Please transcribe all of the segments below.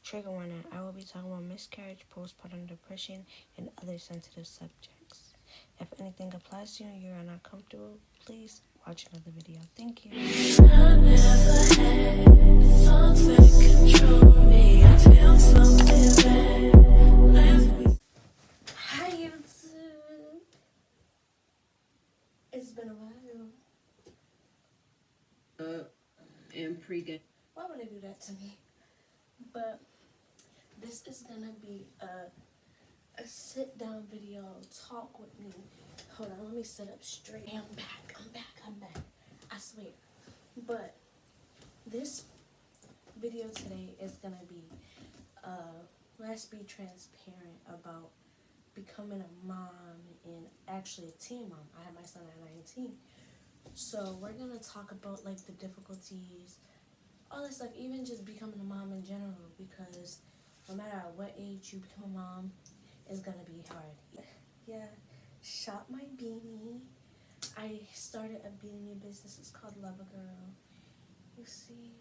Trigger warning, I will be talking about miscarriage, postpartum depression, and other sensitive subjects. If anything applies to you and you are not comfortable, please watch another video. Thank you. I never had thoughts that control me. I feel something bad. Hi YouTube. It's been a while. And pre-game. Why would they do that to me? But this is gonna be a sit-down video. Talk with me. Hold on, let me sit up straight. I'm back. I swear. But this video today is gonna be let's be transparent about becoming a mom and actually a teen mom. I had my son at 19. So we're gonna talk about like the difficulties, all this stuff, even just becoming a mom in general, because no matter at what age you become a mom, it's gonna be hard. Yeah, shop my beanie. I started a beanie business. It's called LuvaDaLabel. You see,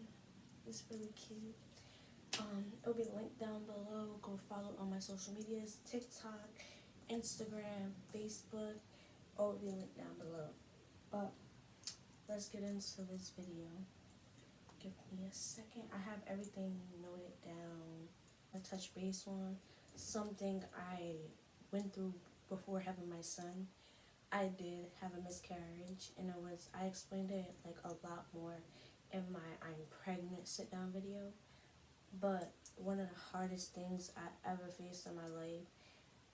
it's really cute. It'll be linked down below. Go follow on my social medias: TikTok, Instagram, Facebook. All will be linked down below. But let's get into this video. Give me a second. I have everything noted down. I touch base on something I went through before having my son. I did have a miscarriage, and I explained it like a lot more in my I'm pregnant sit down video. But one of the hardest things I ever faced in my life,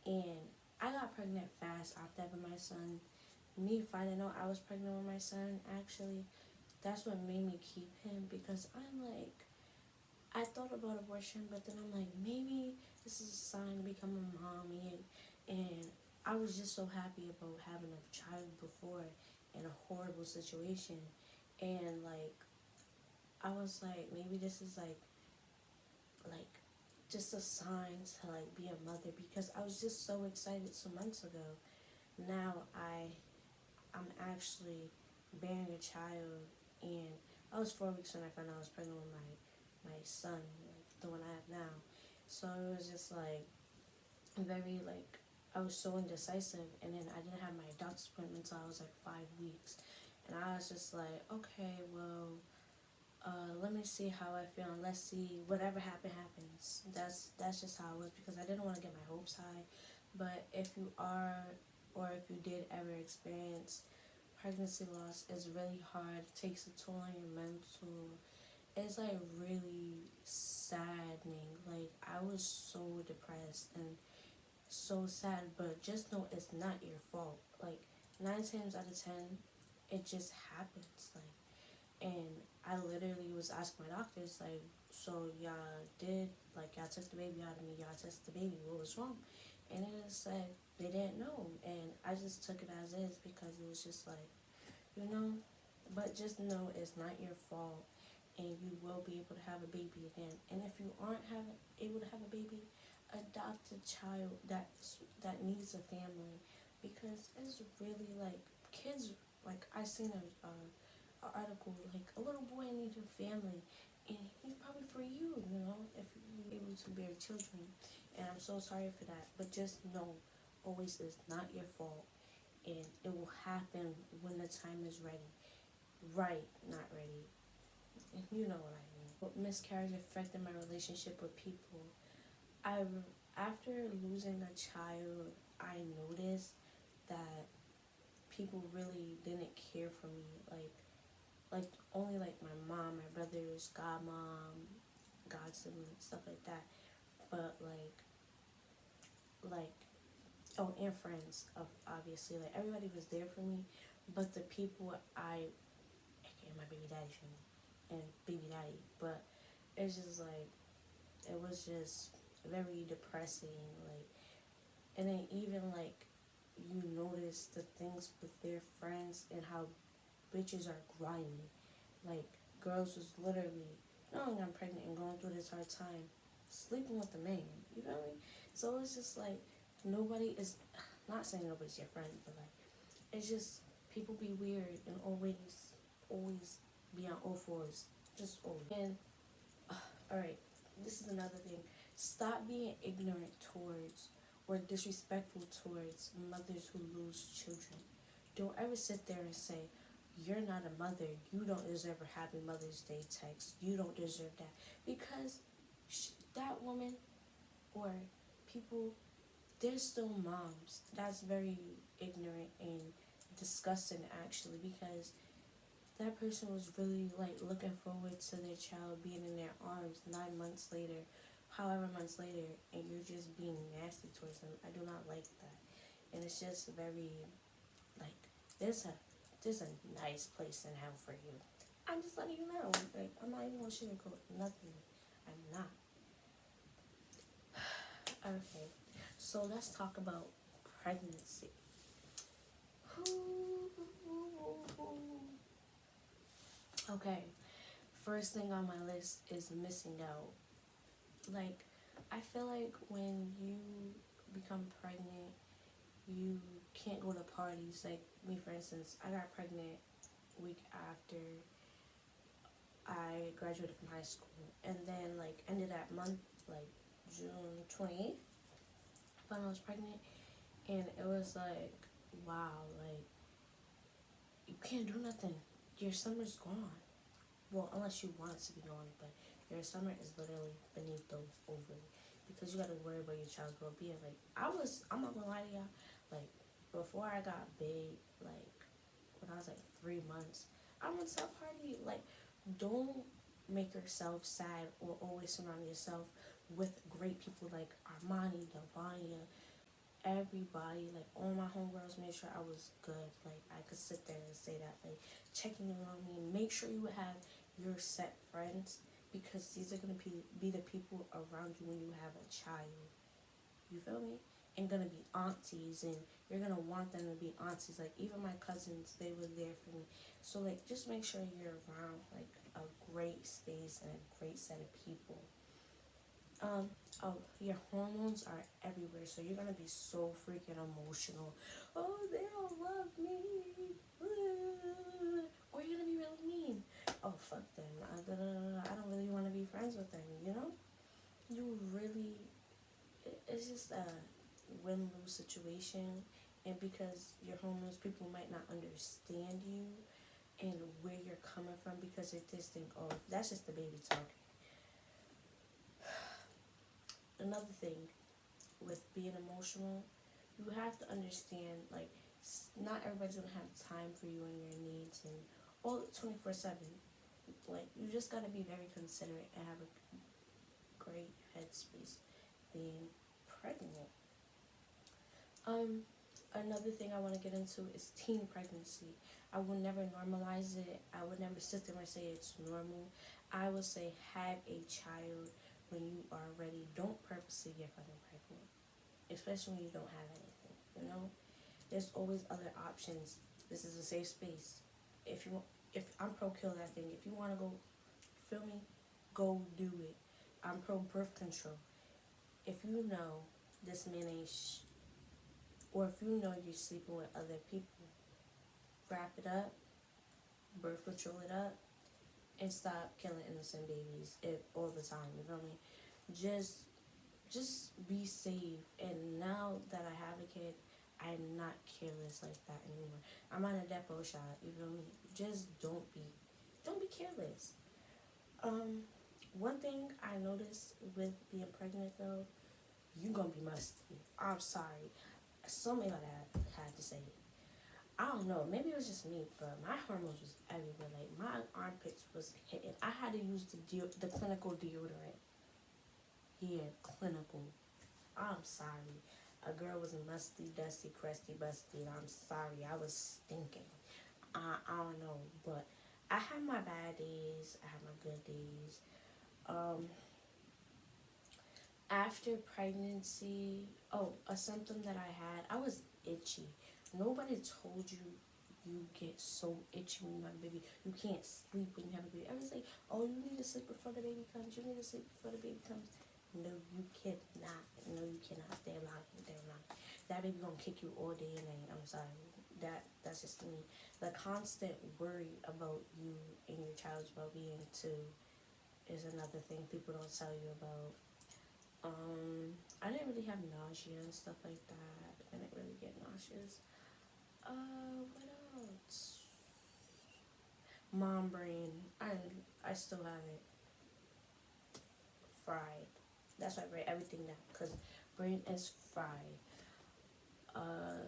and I got pregnant fast after having my son. Me finding out I was pregnant with my son, actually, that's what made me keep him, because I'm like, I thought about abortion, but then I'm like, maybe this is a sign to become a mommy, and I was just so happy about having a child before in a horrible situation, and like, I was like, maybe this is like just a sign to like be a mother, because I was just so excited 2 months ago. Now I'm actually bearing a child, and I was 4 weeks when I found out I was pregnant with my son, like the one I have now. So it was just like very like, I was so indecisive, and then I didn't have my doctor's appointment until I was like 5 weeks, and I was just like, okay, well, let me see how I feel, and let's see, whatever happens. That's just how it was, because I didn't want to get my hopes high. But if you are, or if you did ever experience pregnancy loss, is really hard. It takes a toll on your mental. It's like really saddening. Like, I was so depressed and so sad, but just know it's not your fault. Like, 9 times out of 10, it just happens. Like, and I literally was asking my doctors, like, so y'all took the baby out of me, y'all tested the baby, what was wrong? And it just said they didn't know, and I just took it as is, because it was just like, but just know it's not your fault, and you will be able to have a baby again. And if you aren't able to have a baby, adopt a child that needs a family, because it's really like, kids, like, I seen a article, like, a little boy needs a family, and he's probably for you, if you're able to bear children. And I'm so sorry for that, but just know, always is not your fault, and it will happen when the time is ready. Right, not ready. And you know what I mean. What miscarriage affected my relationship with people. After losing a child, I noticed that people really didn't care for me. Like only like my mom, my brothers, godmom, god siblings, stuff like that. But oh, and friends, obviously, like, everybody was there for me. But the people aka my baby daddy and baby daddy, but it's just like, it was just very depressing. Like, and then even like, you notice the things with their friends and how bitches are grimy. Like, girls was literally knowing I'm pregnant and going through this hard time, sleeping with the man. You feel me? So it's just like, nobody is, not saying nobody's your friend, but like, it's just, people be weird and always be on all fours. Just always. And, alright, this is another thing. Stop being ignorant towards or disrespectful towards mothers who lose children. Don't ever sit there and say, you're not a mother. You don't deserve a happy Mother's Day text. You don't deserve that. Because that woman or people, they're still moms. That's very ignorant and disgusting, actually, because that person was really like looking forward to their child being in their arms 9 months later, however months later, and you're just being nasty towards them. I do not like that. And it's just very like there's a nice place in hell for you. I'm just letting you know. Like, I'm not even gonna sugarcoat nothing. I'm not. Okay. So let's talk about pregnancy. Okay. First thing on my list is missing out. Like, I feel like when you become pregnant, you can't go to parties. Like me, for instance, I got pregnant week after I graduated from high school, and then like ended that month, like June 28th, found I was pregnant, and it was like, wow, like you can't do nothing. Your summer's gone. Well, unless you want it to be gone, but your summer is literally beneath the ovary because you got to worry about your child's well-being. Like I'm not gonna lie to y'all, like before I got big, like when I was like 3 months, I went to a party. Like, don't make yourself sad or always surround yourself with great people like Armani, Delvania, everybody. Like all my homegirls made sure I was good. Like I could sit there and say that, like checking in on me. Make sure you have your set friends because these are gonna be the people around you when you have a child. You feel me? And gonna be aunties, and you're gonna want them to be aunties. Like even my cousins, they were there for me. So like, just make sure you're around like a great space and a great set of people. Your hormones are everywhere, so you're gonna be so freaking emotional. Oh, they don't love me, or you're gonna be really mean. Oh, fuck them. I don't really want to be friends with them. You know, you really. It's just a win-lose situation, and because your hormones, people might not understand you and where you're coming from because they just think, oh, that's just the baby talking. Another thing with being emotional, you have to understand, like, not everybody's gonna have time for you and your needs and all 24/7. Like, you just gotta be very considerate and have a great headspace being pregnant. Another thing I want to get into is teen pregnancy. I will never normalize it. I would never sit there and say it's normal. I would say have a child when you are ready. Don't purposely get fucking pregnant, especially when you don't have anything. You know, there's always other options. This is a safe space. If I'm pro kill that thing. If you want to go, feel me, go do it. I'm pro birth control. If you know this man ain't or if you know you're sleeping with other people, wrap it up, birth control it up, and stop killing innocent babies all the time. You feel me? Just be safe. And now that I have a kid, I'm not careless like that anymore. I'm on a depot shot. You feel me? Just don't be careless. One thing I noticed with being pregnant though, you gonna be musty. I'm sorry. Somebody had to say it. I don't know. Maybe it was just me, but my hormones was everywhere. Like my armpits was hitting. I had to use the clinical deodorant. Yeah, clinical. I'm sorry. A girl was musty, dusty, crusty, busty. I'm sorry. I was stinking. I don't know, but I had my bad days. I had my good days. Um, After pregnancy, a symptom that I was itchy. Nobody told you you get so itchy when you have a baby. You can't sleep when you have a baby. Everyone's like, oh, you need to sleep before the baby comes. You need to sleep before the baby comes. No, you cannot. No, you cannot. They're lying. They're lying. That baby gonna kick you all day and night. I'm sorry. That's just me. The constant worry about you and your child's well-being too is another thing people don't tell you about. I didn't really have nausea and stuff like that. I didn't really get nauseous. What else? Mom brain. I still have it fried. That's why I write everything down, because brain is fried. Uh,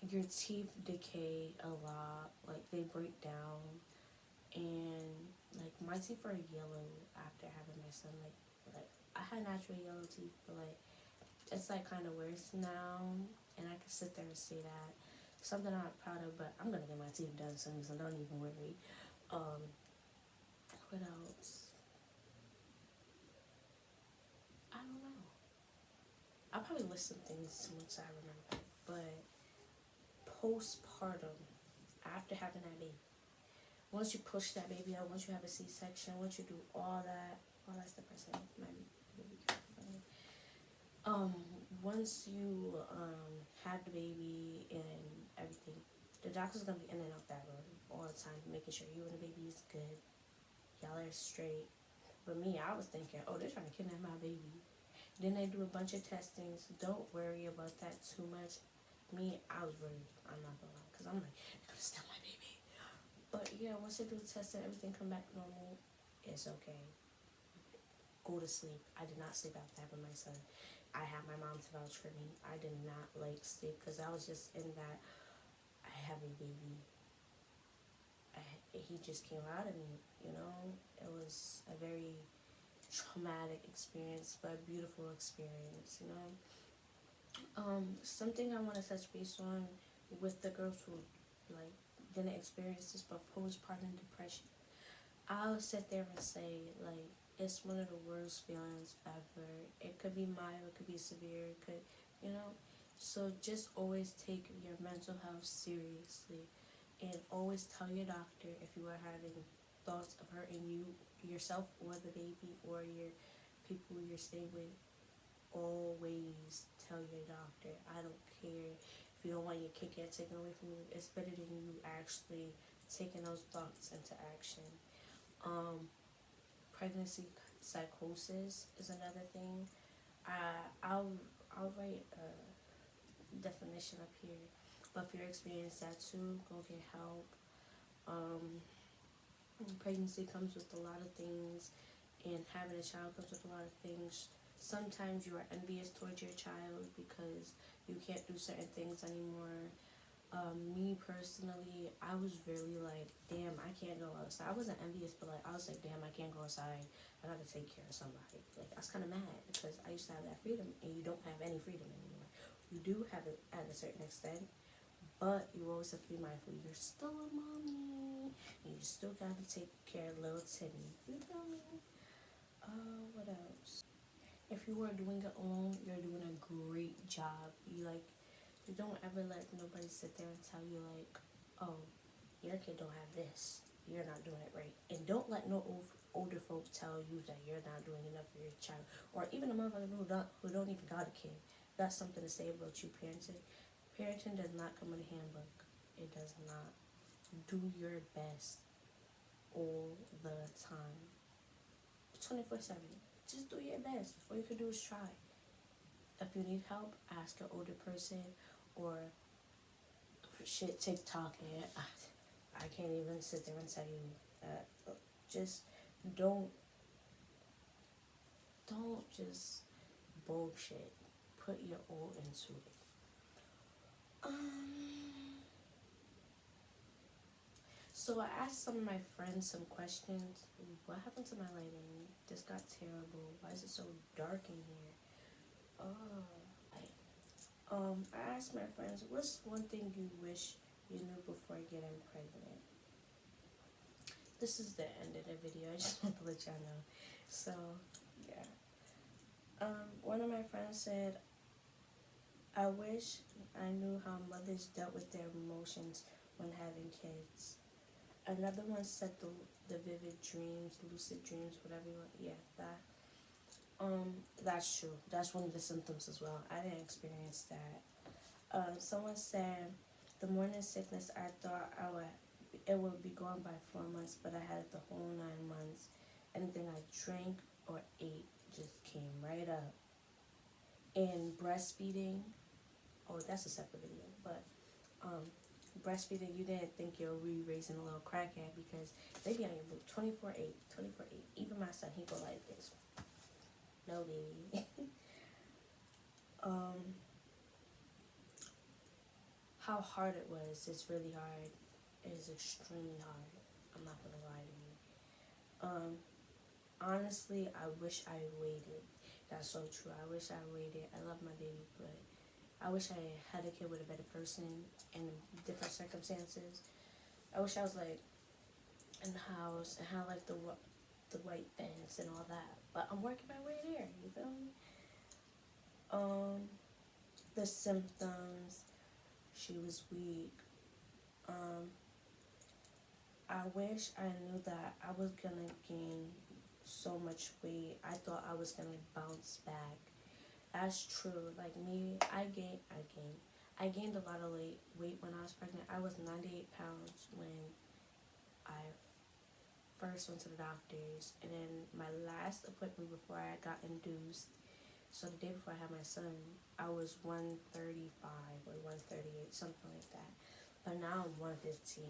your teeth decay a lot. Like, they break down, and like my teeth are yellow after having my son. Like I had natural yellow teeth, but like it's like kind of worse now, and I can sit there and say that. Something I'm not proud of, but I'm gonna get my teeth done soon, so don't even worry. Um, what else? I don't know. I'll probably list some things once I remember. But postpartum, after having that baby, once you push that baby out, once you have a C-section, once you do all that stuff I said, my baby. Um, once you have the baby and everything, the doctor's gonna be in and out that room all the time, making sure you and the baby is good, y'all are straight. But me, I was thinking, oh, they're trying to kidnap my baby. Then they do a bunch of testings. Don't worry about that too much. Me, I was worried. I'm not gonna lie, because I'm like, they're gonna steal my baby. But yeah, once they do the test and everything come back normal, it's okay. Go to sleep. I did not sleep after having my son. I had my mom to vouch for me. I did not like sleep because I was just in that. I have a baby. He just came out of me. You know, it was a very traumatic experience, but a beautiful experience. You know, something I want to touch base on with the girls who like didn't experience this, but postpartum depression. I'll sit there and say, like, it's one of the worst feelings ever. It could be mild, it could be severe, it could, you know. So just always take your mental health seriously, and always tell your doctor if you are having thoughts of hurting you, yourself, or the baby, or your people you're staying with. Always tell your doctor. I don't care if you don't want your Kit Kat taken away from you. It's better than you actually taking those thoughts into action. Um, Pregnancy psychosis is another thing. I'll write a definition up here. But if you're experiencing that too, go get help. Um, Pregnancy comes with a lot of things, and having a child comes with a lot of things. Sometimes you are envious towards your child because you can't do certain things anymore. Me personally, I was really like, damn, I can't go outside. I wasn't envious, but like, I was like, damn, I can't go outside. I gotta take care of somebody. Like, I was kind of mad because I used to have that freedom, and you don't have any freedom anymore. You do have it at a certain extent, but you always have to be mindful. You're still a mommy, and you still gotta take care of little Timmy. You feel me? What else? If you are doing it alone, you're doing a great job. You don't ever let nobody sit there and tell you like, oh, your kid don't have this. You're not doing it right. And don't let no older folk tell you that you're not doing enough for your child. Or even a motherfucker who don't even got a kid. That's something to say about you parenting. Parenting does not come with a handbook. It does not. Do your best all the time. 24/7. Just do your best. All you can do is try. If you need help, ask an older person, or shit, TikTok. And I can't even sit there and tell you that. Just don't just bullshit. Put your all into it. So I asked some of my friends some questions. What happened to my lighting? This got terrible. Why is it so dark in here? Oh, I asked my friends, what's one thing you wish you knew before getting pregnant? This is the end of the video. I just want to let y'all know. So, yeah. One of my friends said, I wish I knew how mothers dealt with their emotions when having kids. Another one said the vivid dreams, lucid dreams, whatever you want. Yeah, that. That's true. That's one of the symptoms as well. I didn't experience that. Someone said, the morning sickness, I thought it would be gone by 4 months, but I had it the whole 9 months. anything I drank or ate just came right up. And breastfeeding, oh, that's a separate video, but um, breastfeeding, you didn't think you're raising a little crackhead because they be on your boob 24/8, 24/8. Even my son, he go like this. No, baby. um, how hard it was, it's really hard. It is extremely hard. I'm not gonna lie to you. Honestly, I wish I waited. That's so true. I wish I waited. I love my baby, but I wish I had a kid with a better person in different circumstances. I wish I was like in the house and had like the white fence and all that. But I'm working my way there. You feel me? The symptoms. She was weak. Um, I wish I knew that I was gonna gain so much weight. I thought I was gonna bounce back. That's true. Like me, I gained a lot of weight when I was pregnant. I was 98 pounds when I first went to the doctors, and then my last appointment before I got induced. So the day before I had my son, I was 135 or 138, something like that. But now I'm 115,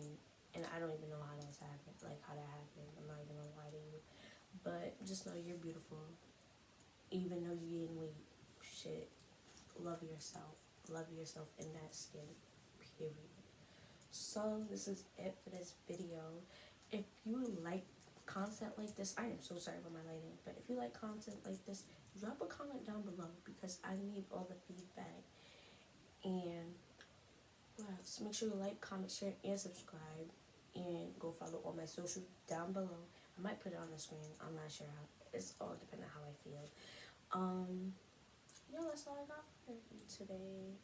and I don't even know how that's happened. Like how that happened. I'm not even gonna lie to you. But just know you're beautiful, even though you gain weight. Shit, love yourself. Love yourself in that skin. Period. So this is it for this video. If you like content like this, I am so sorry about my lighting, but if you like content like this, drop a comment down below because I need all the feedback. And well, so make sure you like, comment, share, and subscribe, and go follow all my socials down below. I might put it on the screen. I'm not sure how. It's all depending on how I feel. Yeah, that's all I got for you today.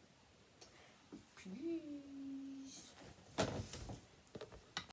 Peace.